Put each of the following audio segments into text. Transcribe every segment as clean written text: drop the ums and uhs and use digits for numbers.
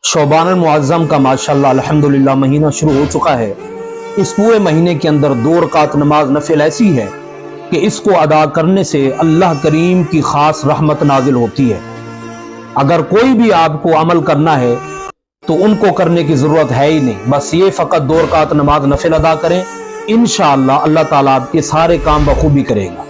शोबान मुअज़्ज़म का माशाअल्लाह अल्हम्दुलिल्लाह महीना शुरू हो चुका है। इस पूरे महीने के अंदर 2 रकात नमाज नफिल ऐसी है कि इसको अदा करने से अल्लाह करीम की खास रहमत नाजिल होती है। अगर कोई भी आपको अमल करना है तो उनको करने की ज़रूरत है ही नहीं, बस ये फ़कत 2 रकात नमाज नफिल अदा करें, इंशाअल्लाह अल्लाह ताला आपके सारे काम बखूबी करेगा।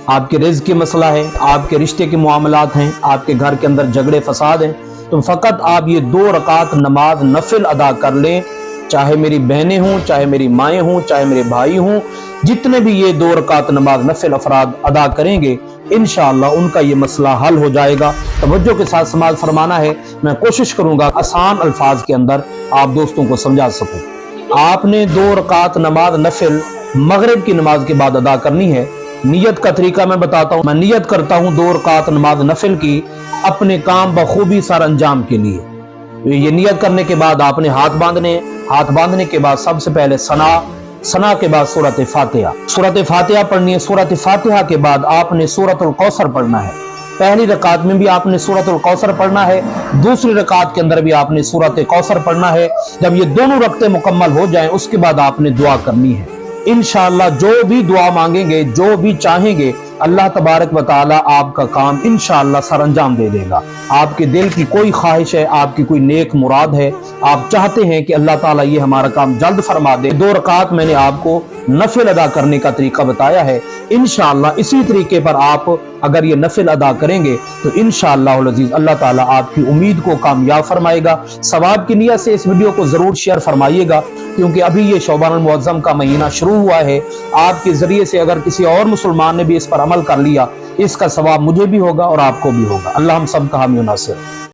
आपके रिज़्क़ की मसला है, आपके रिश्ते के मामलात हैं, आपके घर के अंदर झगड़े फसाद हैं, तो फ़कत आप ये 2 रकात नमाज नफिल अदा कर लें। चाहे मेरी बहनें हों, चाहे मेरी माएँ हों, चाहे मेरे भाई हों, जितने भी ये 2 रकात नमाज नफिल अफराद अदा करेंगे इंशाअल्लाह उनका ये मसला हल हो जाएगा। तवज्जो के साथ समाज फरमाना है, मैं कोशिश करूंगा आसान अल्फाज के अंदर आप दोस्तों को समझा सकूं। आपने 2 रकात नमाज नफिल मगरिब की नमाज के बाद अदा करनी है। नियत का तरीका मैं बताता हूँ। मैं नियत करता हूँ 2 रकात नमाज नफिल की अपने काम बखूबी सर अंजाम के लिए। ये नियत करने के बाद आपने हाथ बांधने, हाथ बांधने के बाद सबसे पहले सना के बाद सूरत फातिहा पढ़नी है। सूरत फातिहा के बाद आपने सूरतुल कौसर पढ़ना है। पहली रकात में भी आपने सूरतुल कौसर पढ़ना है, दूसरी रकात के अंदर भी आपने सूरत कौसर पढ़ना है। जब ये दोनों रकते मुकम्मल हो जाएं उसके बाद आपने दुआ करनी है। इंशाअल्लाह जो भी दुआ मांगेंगे, जो भी चाहेंगे, अल्लाह तबारक व तआला आपका काम इंशाअल्लाह सर अंजाम दे देगा। आपके दिल की कोई ख्वाहिश है, आपकी कोई नेक मुराद है, आप चाहते हैं कि अल्लाह ताला ये हमारा काम जल्द फरमा दे, 2 रकात मैंने आपको नफिल अदा करने का तरीका बताया है। इंशाअल्लाह इसी तरीके पर आप अगर ये नफिल अदा करेंगे तो इंशाअल्लाह अज़ीज़ अल्लाह ताला आपकी उम्मीद को कामयाब फरमाएगा। सवाब की नियत से इस वीडियो को जरूर शेयर फरमाइएगा, क्योंकि अभी ये शोबान मुअज़्ज़म का महीना शुरू हुआ है। आपके जरिए से अगर किसी और मुसलमान ने भी इस पर अमल कर लिया, इसका सवाब मुझे भी होगा और आपको भी होगा। अल्लाह हम सब का हामी नासिर।